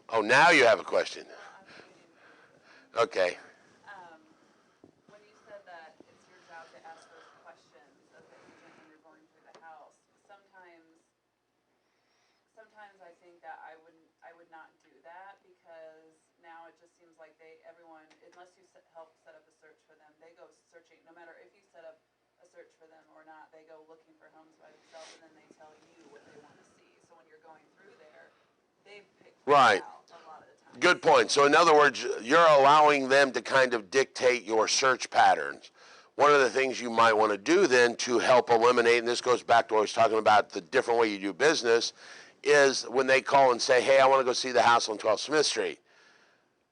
Oh, now you have a question. Well, I'm waiting for you to finish. Okay. Um, when you said that it's your job to ask those questions as the agent when you're going through the house, sometimes I think that I would not do that because now it just seems like everyone, unless you help set up a search for them, they go searching, no matter if you set up a search for them or not, they go looking for homes by themselves and then they tell you what they want to see. So when you're going through there, they've picked things Right. out a lot of the time. Good point. So, in other words, you're allowing them to kind of dictate your search patterns. One of the things you might want to do then to help eliminate, and this goes back to what I was talking about, the different way you do business, is when they call and say, hey, I want to go see the house on 12 Smith Street.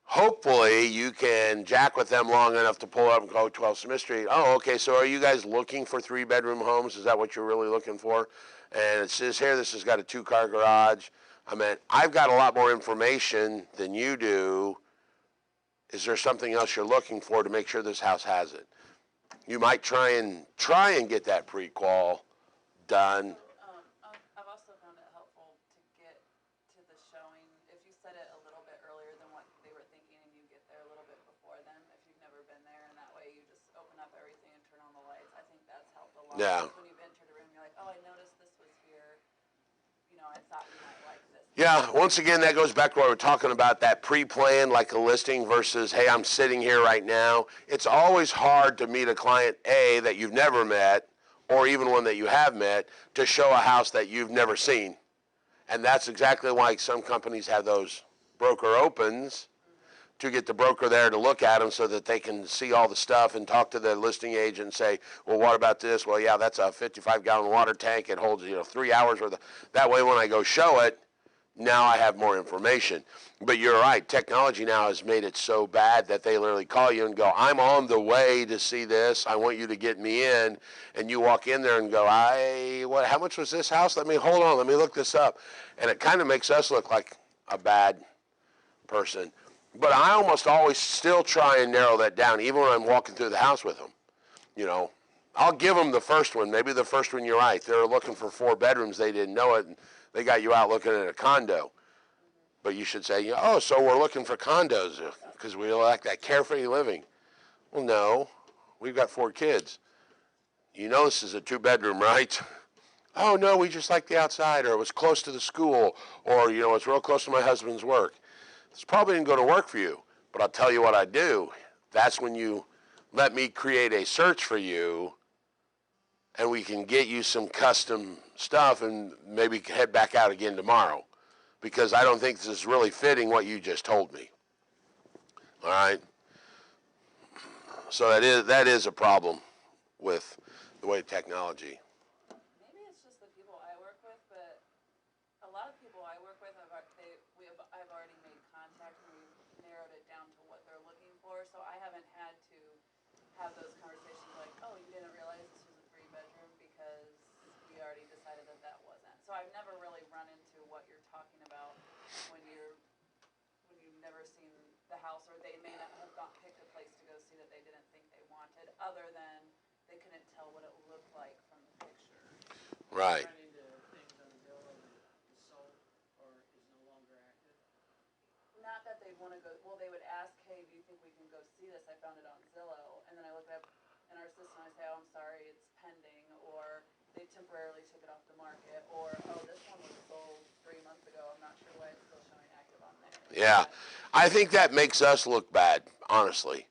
Hopefully, you can jack with them long enough to pull up and go 12 Smith Street. Oh, okay, so are you guys looking for 3-bedroom homes? Is that what you're really looking for? And it says here, this has got a 2-car garage. I mean, I've got a lot more information than you do. Is there something else you're looking for to make sure this house has it? You might try and get that pre-qual done. I've also found it helpful to get to the showing. If you set it a little bit earlier than what they were thinking and you get there a little bit before them, if you've never been there, and that way you just open up everything and turn on the lights, I think that's helped a lot. Yeah. Because when you've entered a room, you're like, oh, I noticed this was here. You know, I thought you might like this. Yeah, once again, that goes back to what we're talking about, that pre-plan, like a listing versus, hey, I'm sitting here right now. It's always hard to meet a client, A, that you've never met, or even one that you have met, to show a house that you've never seen. And that's exactly why some companies have those broker opens to get the broker there to look at them so that they can see all the stuff and talk to the listing agent and say, well, what about this? Well, yeah, that's a 55-gallon water tank. It holds, 3 hours worth of. That way when I go show it, now I have more information. But you're right. Technology now has made it so bad that they literally call you and go, I'm on the way to see this. I want you to get me in. And you walk in there and go, how much was this house? Hold on. Let me look this up. And it kind of makes us look like a bad person. But I almost always still try and narrow that down, even when I'm walking through the house with them. You know, I'll give them the first one. Maybe the first one, you're right. They're looking for 4 bedrooms. They didn't know it. And they got you out looking at a condo. But you should say, oh, so we're looking for condos because we like that carefree living. Well, no. We've got 4 kids. You know this is a 2-bedroom, right? Oh, no, we just like the outside, or it was close to the school, or, it's real close to my husband's work. This probably didn't go to work for you, but I'll tell you what I do. That's when you let me create a search for you, and we can get you some custom stuff and maybe head back out again tomorrow, because I don't think this is really fitting what you just told me. All right? So that is a problem with the way technology. Maybe it's just the people I work with, but a lot of people I work with, I've already made contact and we've narrowed it down to what they're looking for. So I haven't had to have those conversations like, oh, you didn't realize this was a 3-bedroom because we already decided that that wasn't. So I've never really run into what you're talking about when you've never seen the house, or they may not have picked a place to go see that they didn't think they wanted, other than they couldn't tell what it looked like from the picture. Right. Run into things on Zillow that is sold or is no longer active? Not that they want to go. Well, they would ask, "Hey, do you think we can go see this? I found it on Zillow." And then I look up in our system. I say, "Oh, I'm sorry, it's pending," or they temporarily took it off the market, or "Oh, this one was sold 3 months ago. I'm not sure why it's still showing active on there." Yeah. I think that makes us look bad, honestly,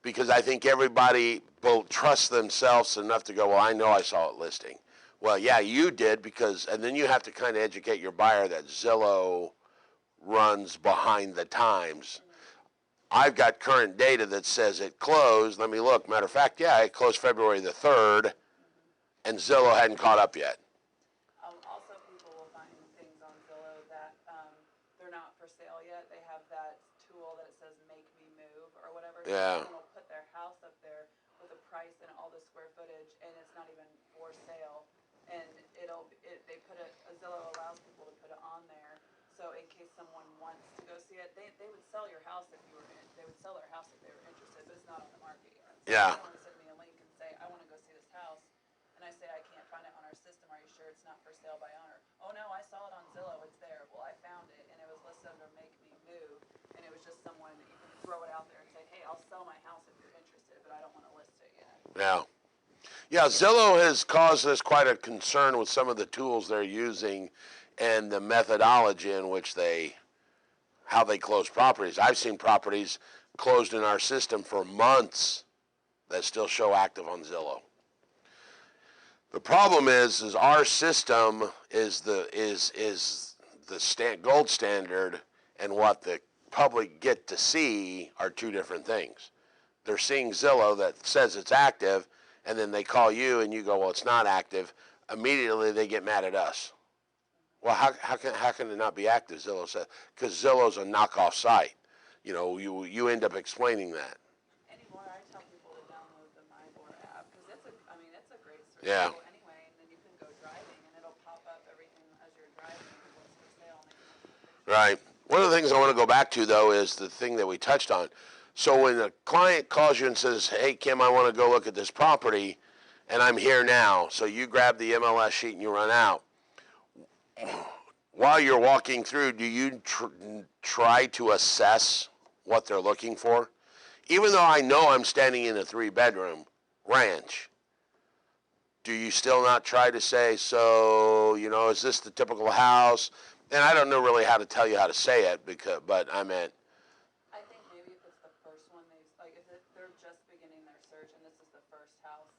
because I think everybody will trust themselves enough to go, well, I know I saw it listing. Well, yeah, you did, and then you have to kind of educate your buyer that Zillow runs behind the times. I've got current data that says it closed. Let me look. Matter of fact, yeah, it closed February the 3rd, and Zillow hadn't caught up yet. Also, people will find things on Zillow that they're not for sale yet. They have that tool that it says "Make Me Move" or whatever. Yeah. Someone will put their house up there with a price and all the square footage, and it's not even for sale. And they put it. Zillow allows people to put it on there, so in case someone wants to go see it, they would sell your house if you were in. They would sell their house if they were interested, but it's not on the market yet. So Yeah. someone would send me a link and say, "I want to go see this house." And I say, I can't find it on our system. Are you sure it's not for sale by owner? Oh, no, I saw it on Zillow. It's there. Well, I found it, and it was listed under Make Me there's just someone that you can throw it out there and say, hey, I'll sell my house if you're interested, but I don't want to list it yet. Yeah. Yeah, Zillow has caused us quite a concern with some of the tools they're using and the methodology in which how they close properties. I've seen properties closed in our system for months that still show active on Zillow. The problem is our system is the gold standard, and what the public get to see are two different things. They're seeing Zillow that says it's active, and then they call you and you go, well, it's not active. Immediately they get mad at us. Well, how can it not be active? Zillow said, because Zillow's a knockoff site. You know, you end up explaining that. Anymore, I tell people to download the MyBore app because it's a great search Yeah. tool anyway, and then you can go driving and it'll pop up everything as you're driving, what's for sale, and they can look at the Right. One of the things I want to go back to, though, is the thing that we touched on. So when a client calls you and says, hey, Kim, I want to go look at this property, and I'm here now, so you grab the MLS sheet and you run out. While you're walking through, do you try to assess what they're looking for? Even though I know I'm standing in a 3-bedroom ranch, do you still not try to say, so, you know, is this the typical house? And I don't know really how to tell you how to say it, but I meant. I think maybe if it's the first one, they're just beginning their search and this is the first house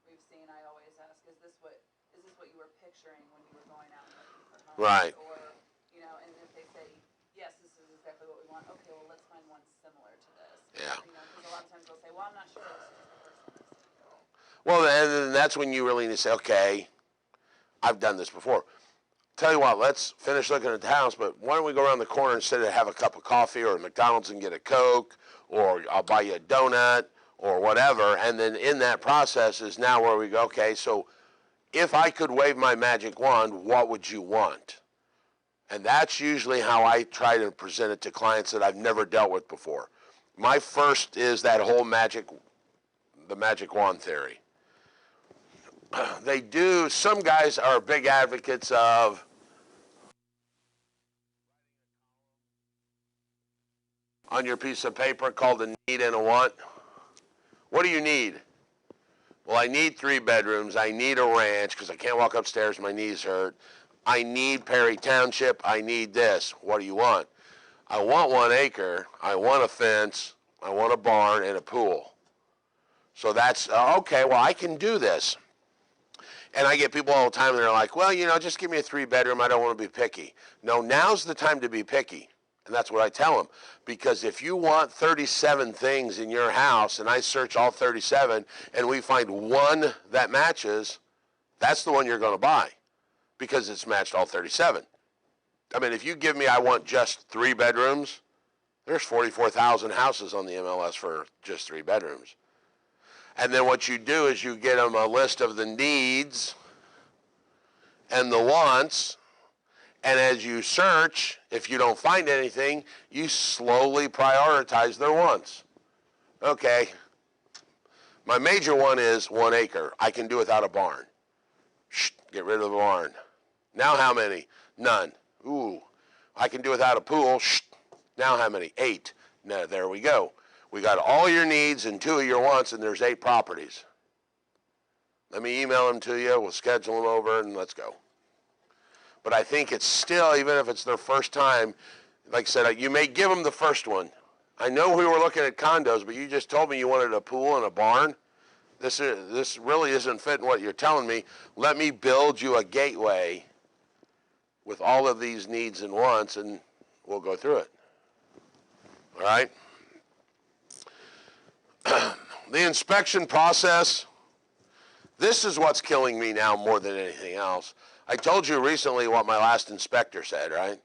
we've seen, I always ask, is this what you were picturing when you were going out and looking for homes? Right. Or, you know, and if they say, yes, this is exactly what we want, okay, well, let's find one similar to this. Yeah. You know, because a lot of times they'll say, well, I'm not sure, this is the first one I've seen. Well, and then that's when you really need to say, okay, I've done this before. Tell you what, let's finish looking at the house, but why don't we go around the corner instead of have a cup of coffee or McDonald's and get a Coke, or I'll buy you a donut or whatever. And then in that process is now where we go, okay, so if I could wave my magic wand, what would you want? And that's usually how I try to present it to clients that I've never dealt with before. My first is that whole the magic wand theory. Some guys are big advocates of on your piece of paper called a need and a want. What do you need? Well, I need 3 bedrooms. I need a ranch because I can't walk upstairs. My knees hurt. I need Perry Township. I need this. What do you want? I want 1 acre. I want a fence. I want a barn and a pool. So that's, okay, well, I can do this. And I get people all the time, and they're like, well, you know, just give me a 3-bedroom. I don't want to be picky. No, now's the time to be picky. And that's what I tell them. Because if you want 37 things in your house, and I search all 37, and we find one that matches, that's the one you're going to buy because it's matched all 37. I mean, if you give me, I want just 3 bedrooms, there's 44,000 houses on the MLS for just 3 bedrooms. And then what you do is you get them a list of the needs and the wants. And as you search, if you don't find anything, you slowly prioritize their wants. Okay, my major one is 1 acre. I can do without a barn. Shh, get rid of the barn. Now how many? None. Ooh, I can do without a pool. Shh, now how many? 8. Now, there we go. We got all your needs and 2 of your wants, and there's 8 properties. Let me email them to you. We'll schedule them over, and let's go. But I think it's still, even if it's their first time, like I said, you may give them the first one. I know we were looking at condos, but you just told me you wanted a pool and a barn. This really isn't fitting what you're telling me. Let me build you a gateway with all of these needs and wants, and we'll go through it. All right? The inspection process, this is what's killing me now more than anything else. I told you recently what my last inspector said, right?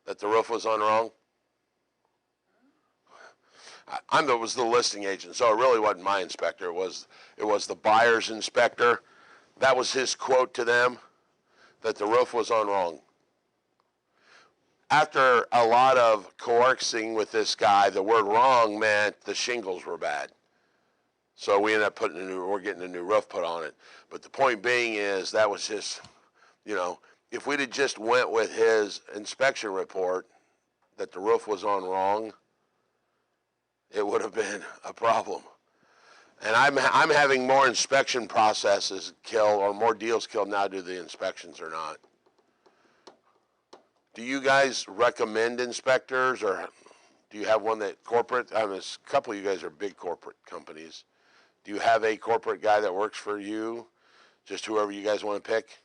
That the roof was on wrong. I was the listing agent, so it really wasn't my inspector. It was the buyer's inspector. That was his quote to them, that the roof was on wrong. After a lot of coaxing with this guy, the word wrong meant the shingles were bad. So we ended up we're getting a new roof put on it. But the point being is that was just, you know, if we'd have just went with his inspection report that the roof was on wrong, it would have been a problem. And I'm having more inspection processes killed or more deals killed now due to the inspections or not. Do you guys recommend inspectors, or do you have one that corporate? I mean, a couple of you guys are big corporate companies. Do you have a corporate guy that works for you? Just whoever you guys want to pick?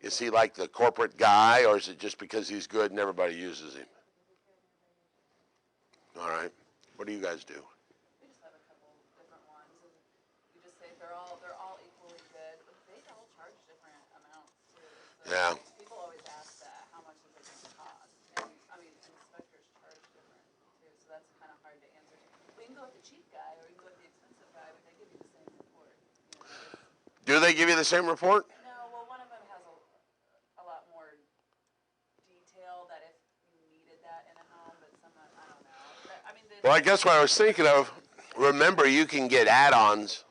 Is he like the corporate guy, or is it just because he's good and everybody uses him? All right. What do you guys do? We just have a couple different ones, and you just say they're all equally good. They all charge different amounts too. So Yeah. people always ask that, how much is it going to cost? And I mean, inspectors charge different too, so that's kind of hard to answer. We can go with the cheap guy, or we can go with the expensive guy, but they give you the same report. Do they give you the same report? No, well, one of them has a lot more detail that if you needed that in a home, but some, I don't know. But, I mean, Well, I guess what I was thinking of, remember you can get add-ons.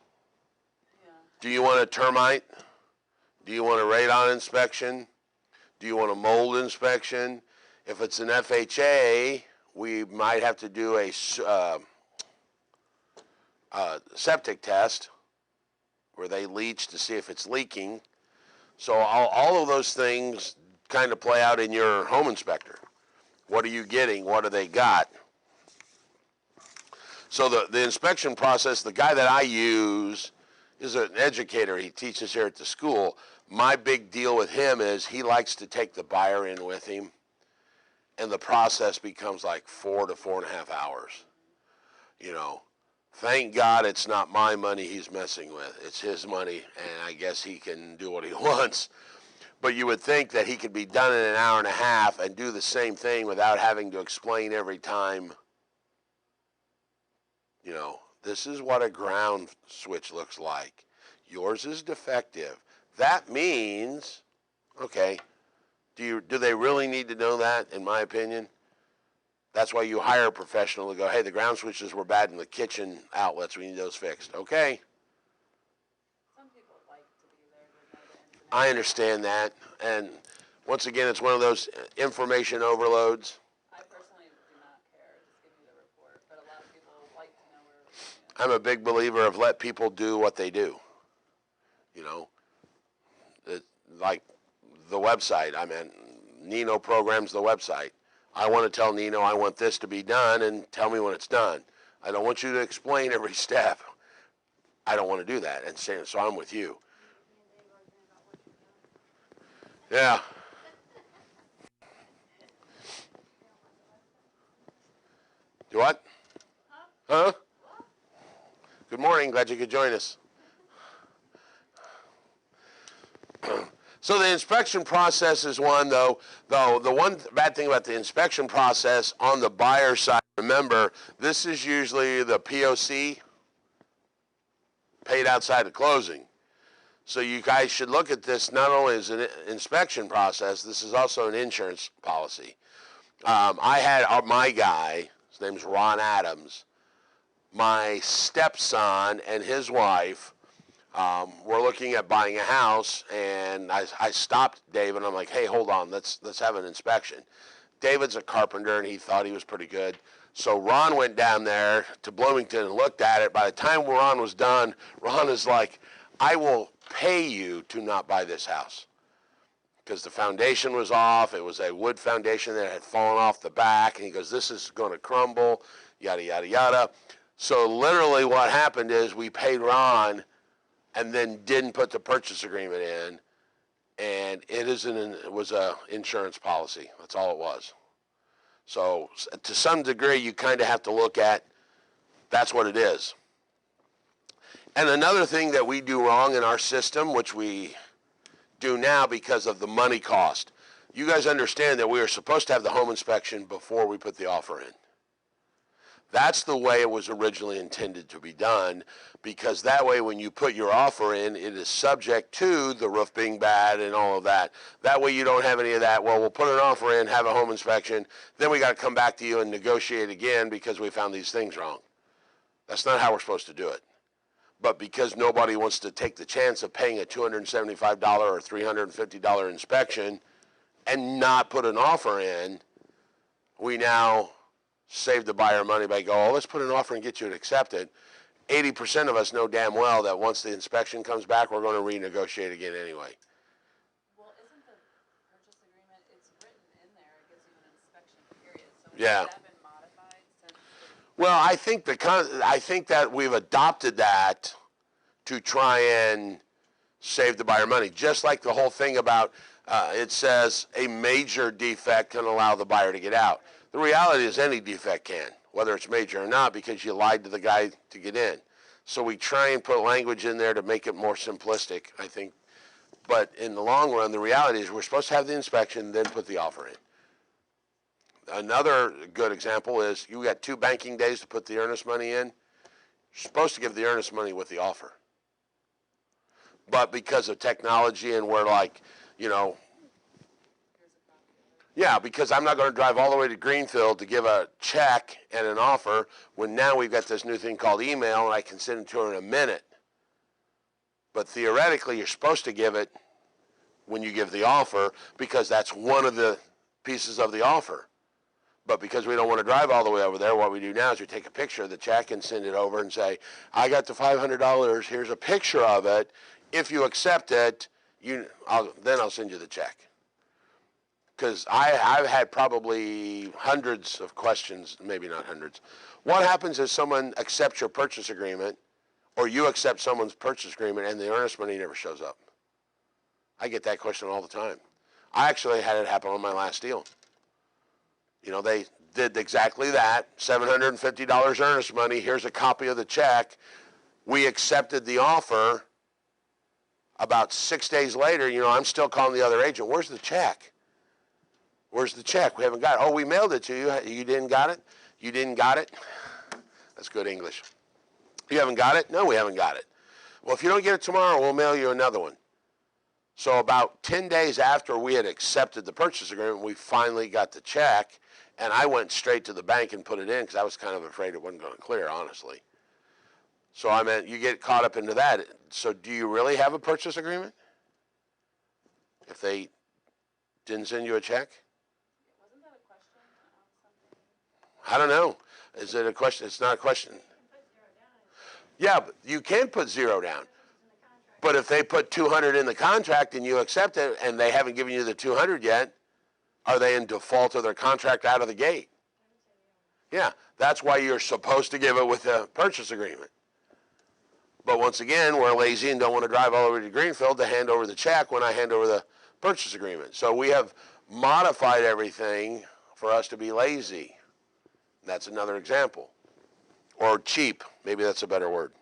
yeah. Do you want a termite? Do you want a radon inspection? Do you want a mold inspection? If it's an FHA, we might have to do a septic test where they leach to see if it's leaking. So all of those things kind of play out in your home inspector. What are you getting? What do they got? So the inspection process, the guy that I use is an educator. He teaches here at the school. My big deal with him is he likes to take the buyer in with him, and the process becomes like 4 to 4.5 hours. You know, thank God it's not my money he's messing with. It's his money, and I guess he can do what he wants. But you would think that he could be done in an hour and a half and do the same thing without having to explain every time. You know, this is what a ground switch looks like. Yours is defective. That means, okay, do they really need to know that, in my opinion? That's why you hire a professional to go, hey, the ground switches were bad in the kitchen outlets. We need those fixed. Okay. Some people like to be there to know the ins and outs. I understand that. And once again, it's one of those information overloads. I personally do not care. Just give me the report. But a lot of people like to know where. I'm a big believer of let people do what they do. You know, like the website. I mean, Nino programs the website. I want to tell Nino I want this to be done and tell me when it's done. I don't want you to explain every step. I don't want to do that. And so I'm with you. Yeah. Do what? Huh? Good morning. Glad you could join us. So the inspection process is one, though the one bad thing about the inspection process on the buyer side, remember, this is usually the POC, paid outside of closing. So you guys should look at this not only as an inspection process, this is also an insurance policy. I had my guy, his name's Ron Adams, my stepson and his wife were looking at buying a house, and I stopped David. I'm like, hey, hold on, let's have an inspection. David's a carpenter, and he thought he was pretty good. So Ron went down there to Bloomington and looked at it. By the time Ron was done, Ron is like, I will pay you to not buy this house. Because the foundation was off. It was a wood foundation that had fallen off the back. And he goes, this is going to crumble, yada, yada, yada. So literally what happened is we paid Ron and then didn't put the purchase agreement in. And it was an insurance policy. That's all it was. So to some degree, you kind of have to look at that's what it is. And another thing that we do wrong in our system, which we do now because of the money cost, you guys understand that we are supposed to have the home inspection before we put the offer in. That's the way it was originally intended to be done, because that way when you put your offer in, it is subject to the roof being bad and all of that. That way you don't have any of that, well, we'll put an offer in, have a home inspection, then we got to come back to you and negotiate again because we found these things wrong. That's not how we're supposed to do it. But because nobody wants to take the chance of paying a $275 or $350 inspection and not put an offer in, we now save the buyer money by going, oh, let's put an offer and get you to accept it. 80% of us know damn well that once the inspection comes back, we're going to renegotiate again anyway. Well, isn't the purchase agreement, it's written in there, it gives you an inspection period, so Yeah. has that been modified since? Well, I think that we've adopted that to try and save the buyer money. Just like the whole thing about it says a major defect can allow the buyer to get out. The reality is any defect can, whether it's major or not, because you lied to the guy to get in. So we try and put language in there to make it more simplistic, I think. But in the long run, the reality is we're supposed to have the inspection, then put the offer in. Another good example is you got 2 banking days to put the earnest money in. You're supposed to give the earnest money with the offer. But because of technology and we're like, you know, yeah, because I'm not going to drive all the way to Greenfield to give a check and an offer when now we've got this new thing called email and I can send it to her in a minute. But theoretically, you're supposed to give it when you give the offer because that's one of the pieces of the offer. But because we don't want to drive all the way over there, what we do now is we take a picture of the check and send it over and say, I got the $500, here's a picture of it. If you accept it, then I'll send you the check. Because I've had probably hundreds of questions, maybe not hundreds. What happens if someone accepts your purchase agreement or you accept someone's purchase agreement and the earnest money never shows up? I get that question all the time. I actually had it happen on my last deal. You know, they did exactly that, $750 earnest money, here's a copy of the check. We accepted the offer. About 6 days later, you know, I'm still calling the other agent, where's the check? Where's the check? We haven't got it. Oh, we mailed it to you. You didn't got it? You didn't got it? That's good English. You haven't got it? No, we haven't got it. Well, if you don't get it tomorrow, we'll mail you another one. So about 10 days after we had accepted the purchase agreement, we finally got the check, and I went straight to the bank and put it in because I was kind of afraid it wasn't going to clear, honestly. So I meant you get caught up into that. So do you really have a purchase agreement if they didn't send you a check? Wasn't that a question something? I don't know. Is it a question? It's not a question. Yeah, but you can put 0 down. But if they put 200 in the contract and you accept it and they haven't given you the 200 yet, are they in default of their contract out of the gate? Yeah, that's why you're supposed to give it with a purchase agreement. But once again, we're lazy and don't want to drive all the way to Greenfield to hand over the check when I hand over the purchase agreement. So we have modified everything for us to be lazy. That's another example. Or cheap, maybe that's a better word.